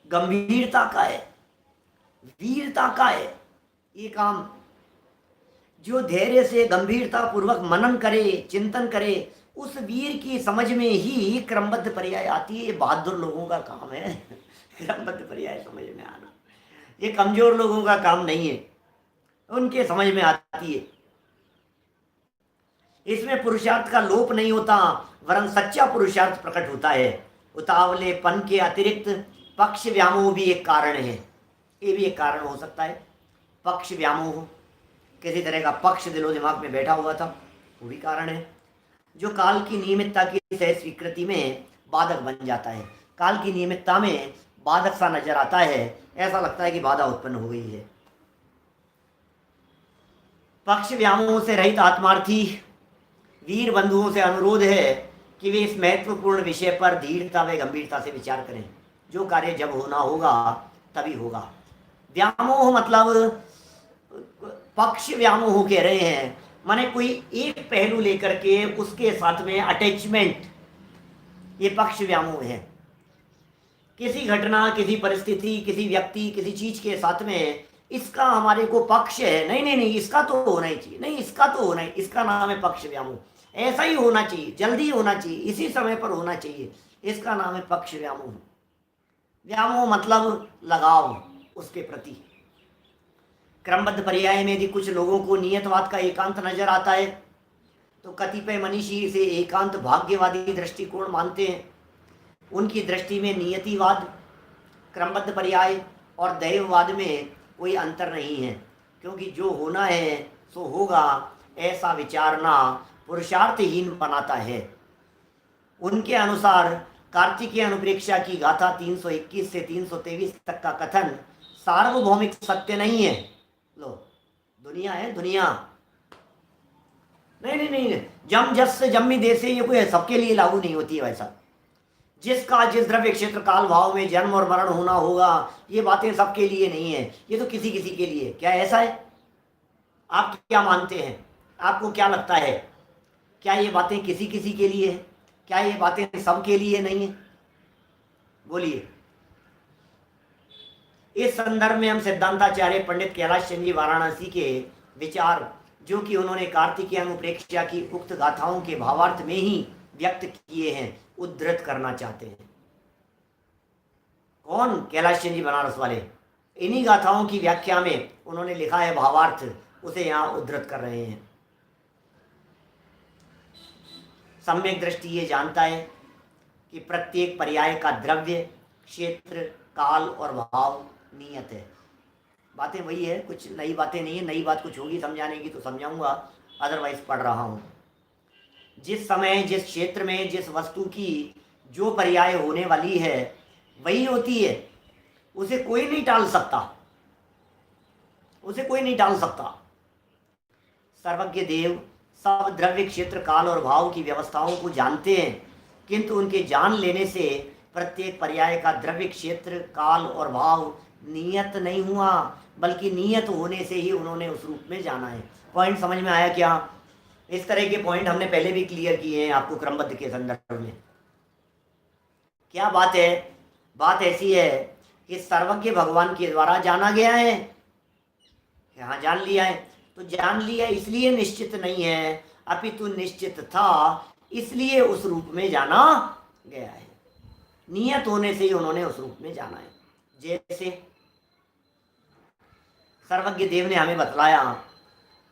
गंभीरता का है, वीरता का है ये काम। जो धैर्य से गंभीरता पूर्वक मनन करे, चिंतन करे, उस वीर की समझ में ही क्रमबद्ध पर्याय आती है। ये बहादुर लोगों का काम है क्रमबद्ध पर्याय समझ में आना, ये कमजोर लोगों का काम नहीं है, उनके समझ में आती है। इसमें पुरुषार्थ का लोप नहीं होता, वरन सच्चा पुरुषार्थ प्रकट होता है। उतावलेपन के अतिरिक्त पक्ष व्यामोह भी एक कारण है, ये भी एक कारण हो सकता है। पक्ष व्यामोह, किसी तरह का पक्ष दिलो दिमाग में बैठा हुआ था, वो भी कारण है, जो काल की नियमितता की सहज स्वीकृति में बाधक बन जाता है। काल की नियमितता में बाधक सा नजर आता है, ऐसा लगता है कि बाधा उत्पन्न हो गई है। पक्ष व्यामोह से रहित आत्मार्थी वीर बंधुओं से अनुरोध है कि वे इस महत्वपूर्ण विषय पर धीरता व गंभीरता से विचार करें। जो कार्य जब होना होगा तभी होगा। व्यामोह मतलब पक्ष व्यामोह कह रहे हैं, माने कोई एक पहलू लेकर के उसके साथ में अटैचमेंट, ये पक्ष व्यामोह है। किसी घटना, किसी परिस्थिति, किसी व्यक्ति, किसी चीज के साथ में इसका हमारे को पक्ष है, नहीं नहीं नहीं इसका तो होना ही चाहिए, नहीं इसका तो होना ही, इसका नाम है पक्ष व्यामोह। ऐसा ही होना चाहिए, जल्दी होना चाहिए, इसी समय पर होना चाहिए, इसका नाम है पक्ष व्यामोह। व्यामोह मतलब लगाव उसके प्रति। क्रमबद्ध पर्याय में यदि कुछ लोगों को नियतवाद का एकांत नजर आता है तो कतिपय मनीषी इसे एकांत भाग्यवादी दृष्टिकोण मानते हैं। उनकी दृष्टि में नियतिवाद, क्रमबद्ध पर्याय और दैववाद में कोई अंतर नहीं है, क्योंकि जो होना है सो होगा, ऐसा विचारना पुरुषार्थहीन बनाता है। उनके अनुसार कार्तिकीय अनुप्रेक्षा की गाथा 321 से 323 तक का कथन सार्वभौमिक सत्य नहीं है। लो, दुनिया है दुनिया, नहीं नहीं नहीं, जम जस से जम्मी देश, ये कोई सबके लिए लागू नहीं होती है। वैसा जिसका जिस द्रव्य क्षेत्र काल भाव में जन्म और मरण होना होगा, ये बातें सबके लिए नहीं है, ये तो किसी किसी के लिए। क्या ऐसा है? आप क्या मानते हैं? आपको क्या लगता है? क्या ये बातें किसी किसी के लिए है? क्या ये बातें सबके लिए नहीं है? बोलिए। इस संदर्भ में हम सिद्धांताचार्य पंडित कैलाश चंद्र जी वाराणसी के विचार, जो कि उन्होंने कार्तिकीय अनुप्रेक्षा की उक्त गाथाओं के भावार्थ में ही व्यक्त किए हैं, उद्धृत करना चाहते हैं। कौन? कैलाश चंद्र जी बनारस वाले। इन्हीं गाथाओं की व्याख्या में उन्होंने लिखा है भावार्थ, उसे यहाँ उद्धृत कर रहे हैं। सम्यक दृष्टि ये जानता है कि प्रत्येक पर्याय का द्रव्य, क्षेत्र, काल और भाव नियत है। बातें वही है, कुछ नई बातें नहीं है। नई बात कुछ होगी समझाने की तो समझाऊंगा, अदरवाइज पढ़ रहा हूँ। जिस समय, जिस क्षेत्र में, जिस वस्तु की जो पर्याय होने वाली है वही होती है, उसे कोई नहीं टाल सकता, उसे कोई नहीं टाल सकता। सर्वज्ञ देव सब द्रव्य, क्षेत्र, काल और भाव की व्यवस्थाओं को जानते हैं, किंतु उनके जान लेने से प्रत्येक पर्याय का द्रव्य, क्षेत्र, काल और भाव नियत नहीं हुआ, बल्कि नियत होने से ही उन्होंने उस रूप में जाना है। पॉइंट समझ में आया क्या? इस तरह के पॉइंट हमने पहले भी क्लियर किए हैं आपको क्रमबद्ध के संदर्भ में। क्या बात है? बात ऐसी है कि सर्वज्ञ भगवान के द्वारा जाना गया है। यहाँ जान लिया है, तो जान लिया इसलिए निश्चित नहीं है, अपितु निश्चित था इसलिए उस रूप में जाना गया है। नियत होने से ही उन्होंने उस रूप में जाना है। जैसे सर्वज्ञ देव ने हमें बतलाया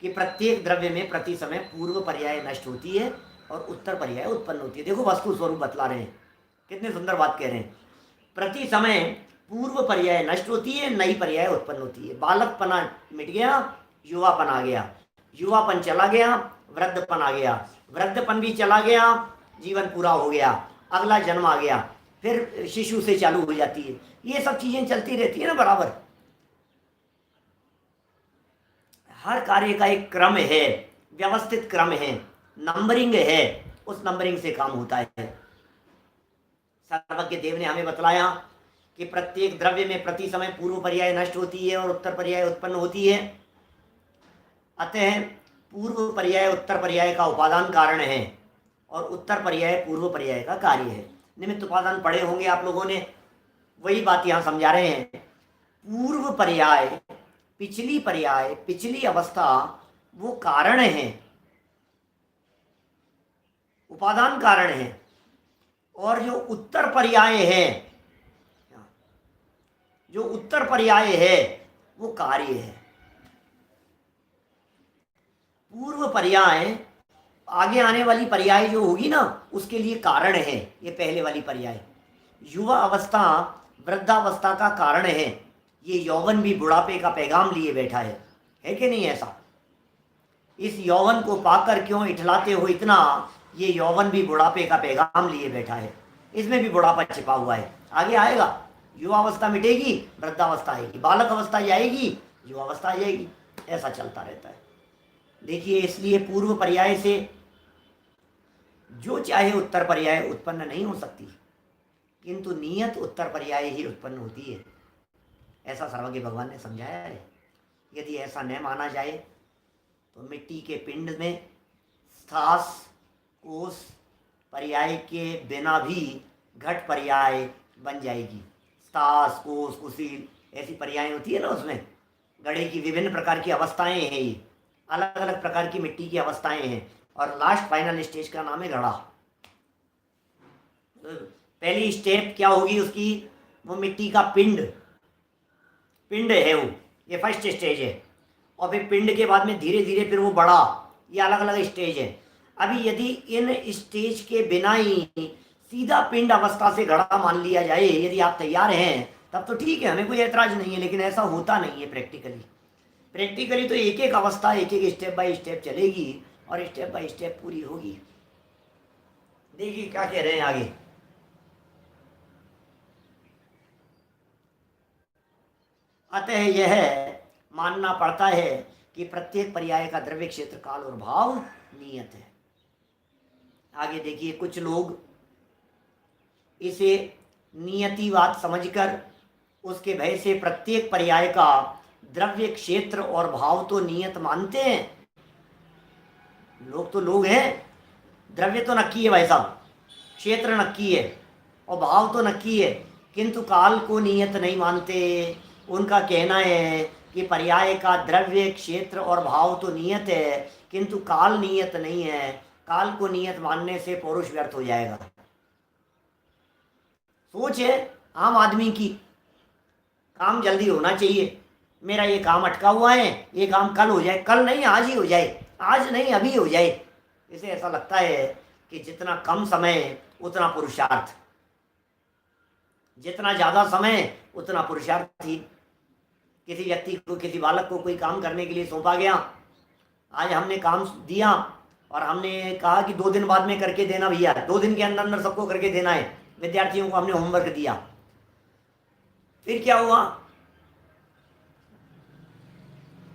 कि प्रत्येक द्रव्य में प्रति समय पूर्व पर्याय नष्ट होती है और उत्तर पर्याय उत्पन्न होती है। देखो वस्तु स्वरूप बतला रहे हैं, कितने सुंदर बात कह रहे हैं। प्रति समय पूर्व पर्याय नष्ट होती है, नई पर्याय उत्पन्न होती है। बालकपना मिट गया, युवापन आ गया, युवापन चला गया, वृद्धपन आ गया, वृद्धपन भी चला गया, जीवन पूरा हो गया, अगला जन्म आ गया, फिर शिशु से चालू हो जाती है। ये सब चीजें चलती रहती है ना बराबर। हर कार्य का एक क्रम है, व्यवस्थित क्रम है, नंबरिंग है, उस नंबरिंग से काम होता है। सर्वज्ञ देव ने हमें बतलाया कि प्रत्येक द्रव्य में प्रति समय पूर्व पर्याय नष्ट होती है और उत्तर पर्याय उत्पन्न होती है। अतः पूर्व पर्याय उत्तर पर्याय का उपादान कारण है और उत्तर पर्याय पूर्व पर्याय का कार्य है। निमित्त उपादान पढ़े होंगे आप लोगों ने, वही बात यहाँ समझा रहे हैं। पूर्व पर्याय, पिछली पर्याय, पिछली अवस्था वो कारण है, उपादान कारण है, और जो उत्तर पर्याय है, जो उत्तर पर्याय है वो कार्य है। पूर्व पर्याय आगे आने वाली पर्याय जो होगी ना उसके लिए कारण है। ये पहले वाली पर्याय युवा अवस्था वृद्धावस्था का कारण है। ये यौवन भी बुढ़ापे का पैगाम लिए बैठा है कि नहीं ऐसा? इस यौवन को पाकर क्यों इठलाते हो इतना? ये यौवन भी बुढ़ापे का पैगाम लिए बैठा है, इसमें भी बुढ़ापा छिपा हुआ है। आगे आएगा, युवावस्था मिटेगी, वृद्धावस्था आएगी, बालक अवस्था आएगी, युवावस्था आ जाएगी, ऐसा चलता रहता है। देखिए, इसलिए पूर्व पर्याय से जो चाहे उत्तर पर्याय उत्पन्न नहीं हो सकती, किंतु नियत उत्तर पर्याय ही उत्पन्न होती है। ऐसा सर्वज्ञ भगवान ने समझाया है। यदि ऐसा न माना जाए तो मिट्टी के पिंड में स्थास कोस पर्याय के बिना भी घट पर्याय बन जाएगी। स्थास कोस कुशील ऐसी पर्याय होती है ना, उसमें घड़े की विभिन्न प्रकार की अवस्थाएं हैं। ये अलग अलग प्रकार की मिट्टी की अवस्थाएं हैं और लास्ट फाइनल स्टेज का नाम है घड़ा। पहली स्टेप क्या होगी उसकी? वो मिट्टी का पिंड है वो, ये फर्स्ट स्टेज है। और फिर पिंड के बाद में धीरे धीरे फिर वो बड़ा, ये अलग अलग स्टेज है। अभी यदि इन स्टेज के बिना ही सीधा पिंड अवस्था से घड़ा मान लिया जाए, यदि आप तैयार हैं तब तो ठीक है, हमें कोई ऐतराज नहीं है। लेकिन ऐसा होता नहीं है प्रैक्टिकली तो एक एक अवस्था, एक एक स्टेप बाय स्टेप चलेगी और स्टेप बाय स्टेप पूरी होगी। देखिए क्या कह रहे हैं आगे। अतः यह मानना पड़ता है कि प्रत्येक पर्याय का द्रव्य क्षेत्र काल और भाव नियत है। आगे देखिए, कुछ लोग इसे नियतिवाद समझकर उसके भय से प्रत्येक पर्याय का द्रव्य क्षेत्र और भाव तो नियत मानते हैं। लोग हैं, द्रव्य तो नक्की है भाई साहब, क्षेत्र नक्की है और भाव तो नक्की है, किंतु काल को नियत नहीं मानते। उनका कहना है कि पर्याय का द्रव्य क्षेत्र और भाव तो नियत है किंतु काल नियत नहीं है। काल को नियत मानने से पौरुष व्यर्थ हो जाएगा। सोच है आम आदमी की, काम जल्दी होना चाहिए, मेरा ये काम अटका हुआ है, ये काम कल हो जाए, कल नहीं आज ही हो जाए, आज नहीं अभी हो जाए। इसे ऐसा लगता है कि जितना कम समय उतना पुरुषार्थ, जितना ज़्यादा समय उतना पुरुषार्थ ही। किसी व्यक्ति को, किसी बालक को कोई काम करने के लिए सौंपा गया, आज हमने काम दिया और हमने कहा कि 2 दिन बाद में करके देना भैया, 2 दिन के अंदर अंदर सबको करके देना है। विद्यार्थियों को हमने होमवर्क दिया, फिर क्या हुआ?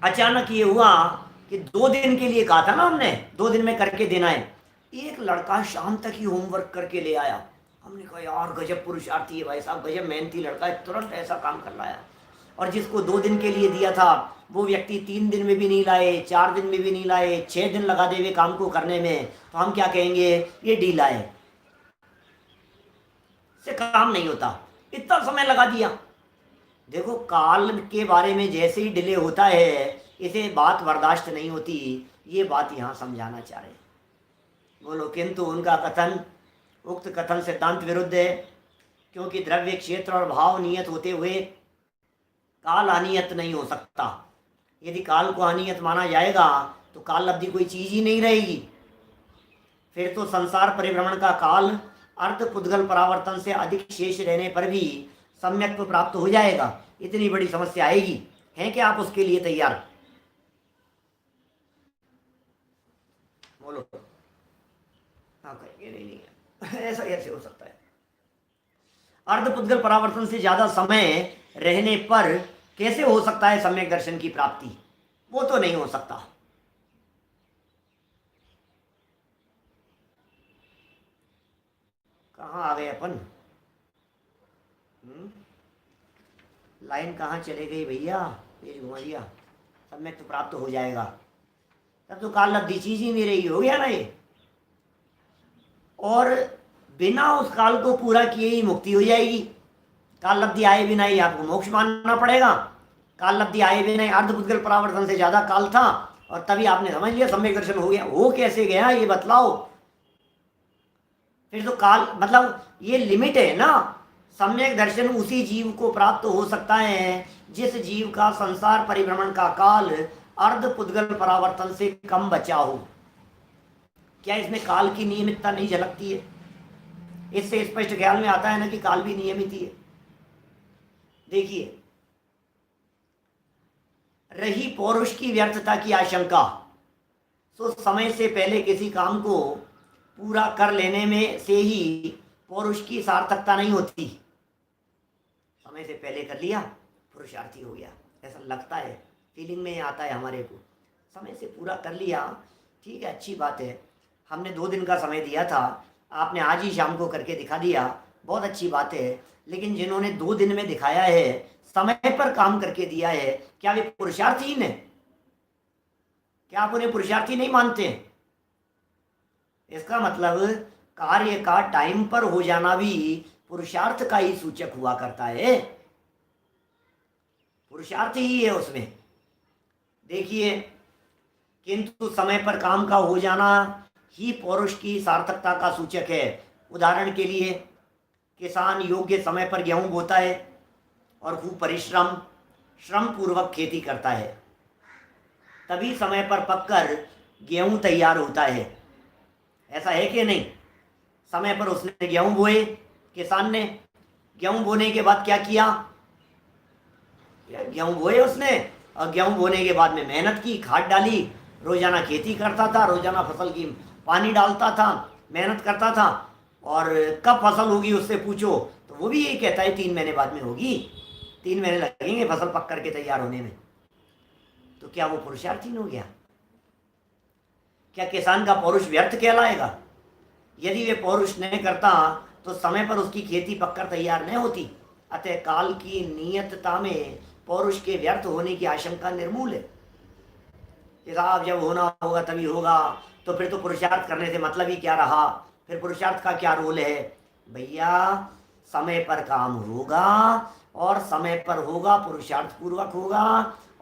अचानक ये हुआ कि 2 दिन के लिए कहा था ना हमने, 2 दिन में करके देना है। एक लड़का शाम तक ही होमवर्क करके ले आया। हमने कहा यार गजब पुरुषार्थी है भाई साहब, गजब मेहनती लड़का है, तुरंत ऐसा काम कर लाया। और जिसको 2 दिन के लिए दिया था वो व्यक्ति 3 दिन में भी नहीं लाए, 4 दिन में भी नहीं लाए, 6 दिन लगा देवे काम को करने में, तो हम क्या कहेंगे? ये ढीला है, से काम नहीं होता, इतना समय लगा दिया। देखो, काल के बारे में जैसे ही डिले होता है इसे बात बर्दाश्त नहीं होती। ये बात यहाँ समझाना चाह रहे बोलो, किंतु उनका कथन उक्त कथन सिद्धांत विरुद्ध है, क्योंकि द्रव्य क्षेत्र और भाव नियत होते हुए काल अनियत नहीं हो सकता। यदि काल को अनियत माना जाएगा तो काल अवधि कोई चीज ही नहीं रहेगी। फिर तो संसार परिभ्रमण का काल अर्ध पुद्गल परावर्तन से अधिक शेष रहने पर भी सम्यक्त्व प्राप्त हो जाएगा। इतनी बड़ी समस्या आएगी, हैं कि आप उसके लिए तैयार? बोलो। हाँ कहेंगे नहीं है ऐसा कैसे हो सकता है? अर्ध पुद्गल परावर्तन से ज्यादा समय रहने पर कैसे हो सकता है सम्यक दर्शन की प्राप्ति? वो तो नहीं हो सकता। कहाँ आ गए अपन? लाइन कहाँ चले गई भैया, पेज घुमा दिया। सम्यक तो प्राप्त हो जाएगा, तब तो काल लब्धि चीज ही नहीं रही, हो गया ना ये। और बिना उस काल को पूरा किए ही मुक्ति हो जाएगी। काल लब्धि आए बिना ही आपको मोक्ष मानना पड़ेगा। काल लब्धि आए बिना ही अर्धपुद्गल परावर्तन से ज्यादा काल था, और तभी आपने समझ लिया सम्यक दर्शन हो गया। हो कैसे गया ये बतलाओ। फिर तो काल मतलब ये लिमिट है ना। सम्यक दर्शन उसी जीव को प्राप्त हो सकता है जिस जीव का संसार परिभ्रमण का काल अर्धपुद्गल परावर्तन से कम बचा हो। क्या इसमें काल की नियमितता नहीं झलकती है? इससे स्पष्ट ख्याल में आता है ना कि काल भी नियमित ही है। देखिए, रही पौरुष की व्यर्थता की आशंका, तो समय से पहले किसी काम को पूरा कर लेने में से ही पौरुष की सार्थकता नहीं होती। समय से पहले कर लिया, पुरुषार्थी हो गया, ऐसा लगता है, फीलिंग में आता है हमारे को। समय से पूरा कर लिया, ठीक है, अच्छी बात है। हमने 2 दिन का समय दिया था, आपने आज ही शाम को करके दिखा दिया, बहुत अच्छी बात है। लेकिन जिन्होंने 2 दिन में दिखाया है, समय पर काम करके दिया है, क्या वे पुरुषार्थहीन है? क्या आप उन्हें पुरुषार्थी नहीं मानते? इसका मतलब कार्य का टाइम पर हो जाना भी पुरुषार्थ का ही सूचक हुआ करता है, पुरुषार्थ ही है उसमें। देखिए, किंतु समय पर काम का हो जाना ही पौरुष की सार्थकता का सूचक है। उदाहरण के लिए, किसान योग्य समय पर गेहूं बोता है और खूब श्रम पूर्वक खेती करता है, तभी समय पर पककर गेहूं तैयार होता है। ऐसा है कि नहीं? समय पर उसने गेहूं बोए, किसान ने गेहूं बोने के बाद क्या किया? गेहूं बोए उसने, और गेहूं बोने के बाद में मेहनत की, खाद डाली, रोजाना खेती करता था, रोजाना फसल की पानी डालता था, मेहनत करता था। और कब फसल होगी उससे पूछो तो वो भी यही कहता है 3 महीने बाद में होगी, 3 महीने लगेंगे फसल पक करके तैयार होने में। तो क्या वो पुरुषार्थी हो गया? क्या किसान का पौरुष व्यर्थ कहलाएगा? यदि वे पौरुष नहीं करता तो समय पर उसकी खेती पककर तैयार नहीं होती। अतः काल की नियतता में पौरुष के व्यर्थ होने की आशंका निर्मूल है। हिसाब जब होना होगा तभी होगा, तो फिर तो पुरुषार्थ करने से मतलब ही क्या रहा? फिर पुरुषार्थ का क्या रोल है? भैया, समय पर काम होगा और समय पर होगा, पुरुषार्थ पूर्वक होगा,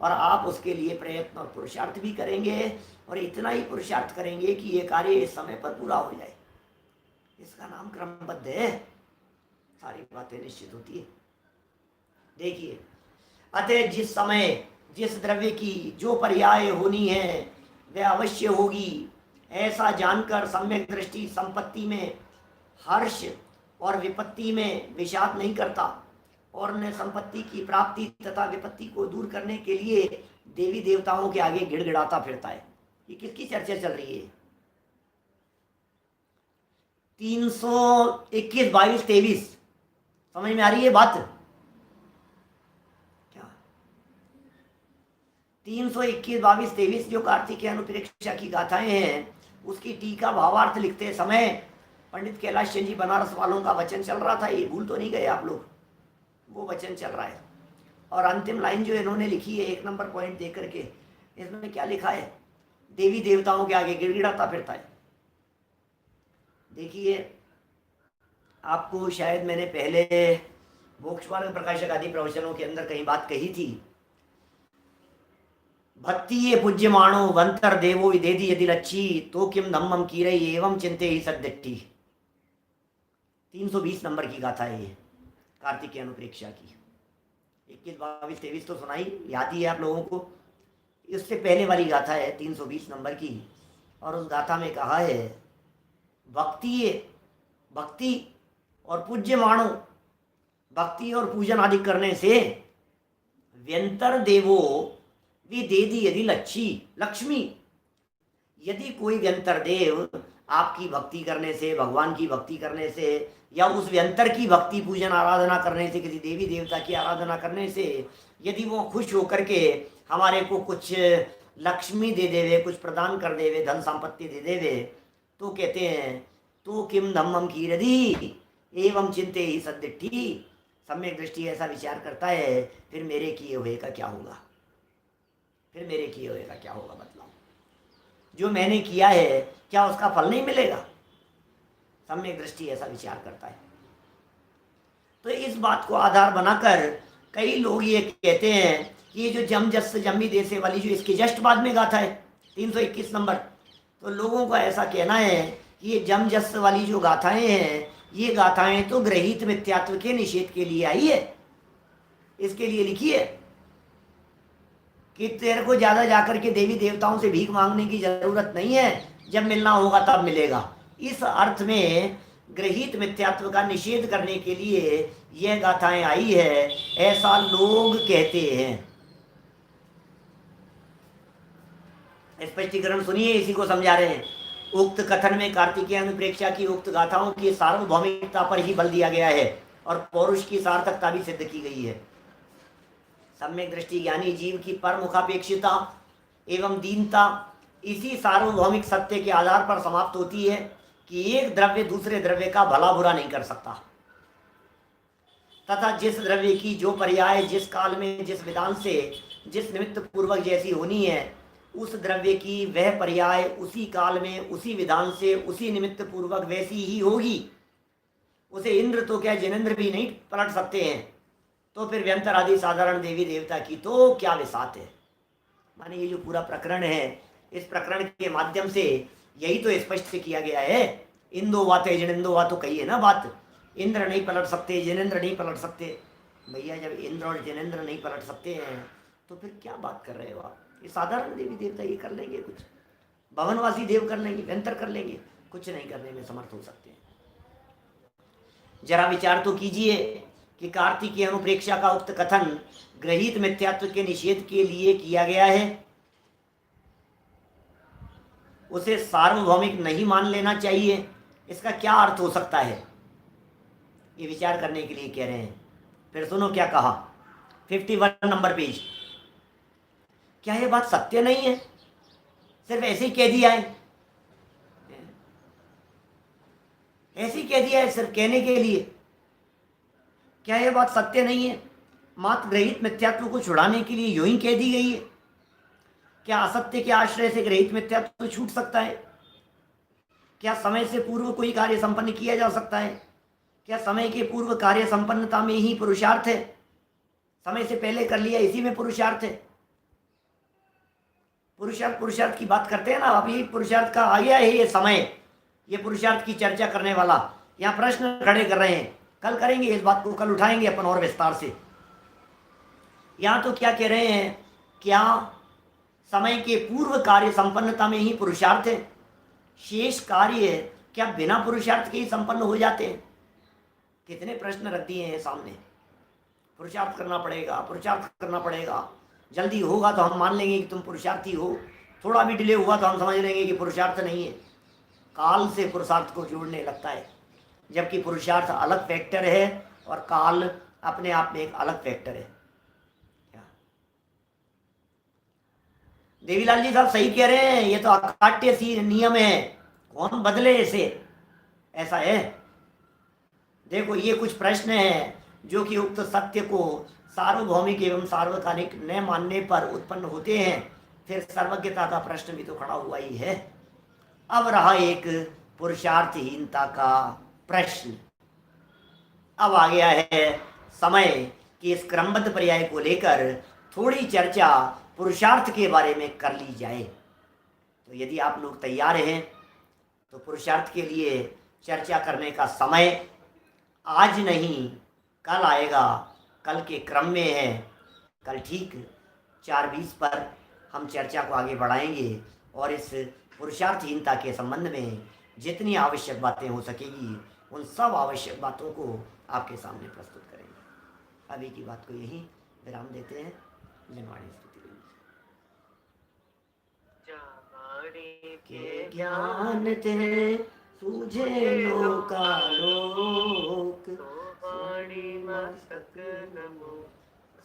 और आप उसके लिए प्रयत्न और पुरुषार्थ भी करेंगे, और इतना ही पुरुषार्थ करेंगे कि ये कार्य इस समय पर पूरा हो जाए। इसका नाम क्रमबद्ध है, सारी बातें निश्चित होती है। देखिए, अतः जिस समय जिस द्रव्य की जो पर्याय होनी है वह अवश्य होगी, ऐसा जानकर सम्यक दृष्टि संपत्ति में हर्ष और विपत्ति में विषाद नहीं करता, और न संपत्ति की प्राप्ति तथा विपत्ति को दूर करने के लिए देवी देवताओं के आगे गिड़गिड़ाता फिरता है। ये किसकी चर्चा चल रही है? 321, 22, 23 समझ में आ रही है बात? क्या 321, 22, 23 जो कार्तिकेय अनुप्रेक्षा की गाथाएं हैं, उसकी टीका भावार्थ लिखते समय पंडित कैलाश चंद जी बनारस वालों का वचन चल रहा था। ये भूल तो नहीं गए आप लोग? वो वचन चल रहा है। और अंतिम लाइन जो इन्होंने लिखी है 1 नंबर पॉइंट दे करके, इसमें क्या लिखा है? देवी देवताओं के आगे गिड़गिड़ाता फिरता है। देखिए, आपको शायद मैंने पहले मोक्षमार्ग प्रकाशक आदि प्रवचनों के अंदर कहीं बात कही थी। भक्ति ये पूज्य माणो वंतर देवो विदेदी यदि लच्छी तो किम धम्मम कीरई एवं चिंते ही सद्दिट्ठी। 320 नंबर की गाथा है ये कार्तिकेय अनुप्रेक्षा की। 21, 22, 23 तो सुनाई, याद ही है आप लोगों को। इससे पहले वाली गाथा है 320 नंबर की, और उस गाथा में कहा है भक्ति और पूज्य माणो, भक्ति और पूजन आदि करने से व्यंतर देवो विदेदी यदि लक्ष्मी, यदि कोई व्यंतर देव आपकी भक्ति करने से, भगवान की भक्ति करने से, या उस व्यंतर की भक्ति पूजन आराधना करने से, किसी देवी देवता की आराधना करने से यदि वो खुश होकर के हमारे को कुछ लक्ष्मी दे देवे, कुछ प्रदान कर देवे, धन संपत्ति दे देवे, तो कहते हैं तो किम धम्मम कीरदी एवं चिंते ही सद्दिट्ठी, सम्यक दृष्टि ऐसा विचार करता है, फिर मेरे किए हुए का क्या होगा, फिर मेरे किए हुए का क्या होगा, बताओ। जो मैंने किया है क्या उसका फल नहीं मिलेगा? सम्यक दृष्टि ऐसा विचार करता है। तो इस बात को आधार बनाकर कई लोग ये कहते हैं कि ये जो जम जस जम्मी देसे वाली जो इसके जस्ट बाद में गाथा है 321 नंबर, तो लोगों का ऐसा कहना है कि ये जम जस वाली जो गाथाएं हैं, ये गाथाएं तो ग्रहित मिथ्यात्व के निषेध के लिए आई है, इसके लिए लिखी है कि तेरे को ज्यादा जाकर के देवी देवताओं से भीख मांगने की जरूरत नहीं है, जब मिलना होगा तब मिलेगा। इस अर्थ में ग्रहित मिथ्यात्व का निषेध करने के लिए यह गाथाएं आई है, ऐसा लोग कहते हैं। स्पष्टीकरण सुनिए, इसी को समझा रहे हैं। उक्त कथन में कार्तिकेय अनुप्रेक्षा की उक्त गाथाओं की सार्वभौमिकता पर ही बल दिया गया है और पौरुष की सार्थकता भी सिद्ध की गई है। सम्यक दृष्टि ज्ञानी जीव की परमुखापेक्षिता एवं दीनता इसी सार्वभौमिक सत्य के आधार पर समाप्त होती है कि एक द्रव्य दूसरे द्रव्य का भला बुरा नहीं कर सकता, तथा जिस द्रव्य की जो पर्याय जिस काल में जिस विधान से जिस निमित्त पूर्वक जैसी होनी है, उस द्रव्य की वह पर्याय उसी काल में उसी विधान से उसी निमित्त पूर्वक वैसी ही होगी। उसे इंद्र तो क्या जिनेंद्र भी नहीं पलट सकते हैं, तो फिर व्यंतर आदि साधारण देवी देवता की तो क्या विसात है। माने ये जो पूरा प्रकरण है, इस प्रकरण के माध्यम से यही तो स्पष्ट किया गया है। इंदो वाते जिनेंदो वा तो कही है ना बात, इंद्र नहीं पलट सकते, जिनेंद्र नहीं पलट सकते। भैया जब इंद्र और जिनेंद्र नहीं पलट सकते हैं तो फिर क्या बात कर रहे हो आप? ये साधारण देवी देवता ये कर लेंगे, कुछ भवनवासी देव कर लेंगे, व्यंतर कर लेंगे, कुछ नहीं करने में समर्थ हो सकते हैं। जरा विचार तो कीजिए कि कार्तिकीय अनुप्रेक्षा का उक्त कथन ग्रहित मिथ्यात्व के निषेध के लिए किया गया है, उसे सार्वभौमिक नहीं मान लेना चाहिए, इसका क्या अर्थ हो सकता है, ये विचार करने के लिए कह रहे हैं। फिर सुनो क्या कहा 51 नंबर पेज। क्या ये बात सत्य नहीं है? सिर्फ ऐसे ही कह दिया है, ऐसे ही कह दिया है सिर्फ कहने के लिए। क्या यह बात सत्य नहीं है? मात्र ग्रहित मिथ्यात्व को छुड़ाने के लिए यूं ही कह दी गई है? क्या असत्य के आश्रय से ग्रहित मिथ्यात्व छूट सकता है? क्या समय से पूर्व कोई कार्य संपन्न किया जा सकता है? क्या समय के पूर्व कार्य संपन्नता में ही पुरुषार्थ है? समय से पहले कर लिया इसी में पुरुषार्थ है? पुरुषार्थ की बात करते हैं ना, अभी पुरुषार्थ का आ गया है ये समय, ये पुरुषार्थ की चर्चा करने वाला यहाँ प्रश्न खड़े कर रहे हैं। कल करेंगे इस बात को, कल उठाएंगे अपन और विस्तार से। यहाँ तो क्या कह रहे हैं, क्या समय के पूर्व कार्य संपन्नता में ही पुरुषार्थ है? शेष कार्य क्या बिना पुरुषार्थ के ही संपन्न हो जाते हैं? कितने प्रश्न रख दिए हैं सामने। पुरुषार्थ करना पड़ेगा, पुरुषार्थ करना पड़ेगा, जल्दी होगा तो हम मान लेंगे कि तुम पुरुषार्थी हो, थोड़ा भी डिले हुआ तो हम समझ लेंगे कि पुरुषार्थ नहीं है। काल से पुरुषार्थ को जोड़ने लगता है, जबकि पुरुषार्थ अलग फैक्टर है और काल अपने आप में एक अलग फैक्टर है। देवीलाल जी साहब सही कह रहे हैं, ये तो अकाट्य सी नियम है, कौन बदले इसे, ऐसा है। देखो ये कुछ प्रश्न हैं जो कि उक्त सत्य को सार्वभौमिक एवं सार्वकालिक न मानने पर उत्पन्न होते हैं। फिर सर्वज्ञता का प्रश्न भी तो खड़ा हुआ ही है। अब रहा एक पुरुषार्थहीनता का प्रश्न। अब आ गया है समय कि इस क्रमबद्ध पर्याय को लेकर थोड़ी चर्चा पुरुषार्थ के बारे में कर ली जाए। तो यदि आप लोग तैयार हैं तो पुरुषार्थ के लिए चर्चा करने का समय आज नहीं कल आएगा, कल के क्रम में है। कल ठीक 4:20 पर हम चर्चा को आगे बढ़ाएंगे और इस पुरुषार्थहीनता के संबंध में जितनी आवश्यक बातें हो सकेगी उन सब आवश्यक बातों को आपके सामने प्रस्तुत करेंगे। अभी की बात को यहीं विराम देते हैं। जिनवाणी स्तुति के ज्ञान ते सूझे लोकालोक, वाणी मस्तक नमो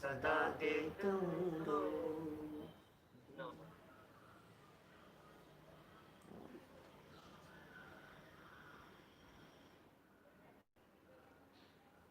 सदा दे तुम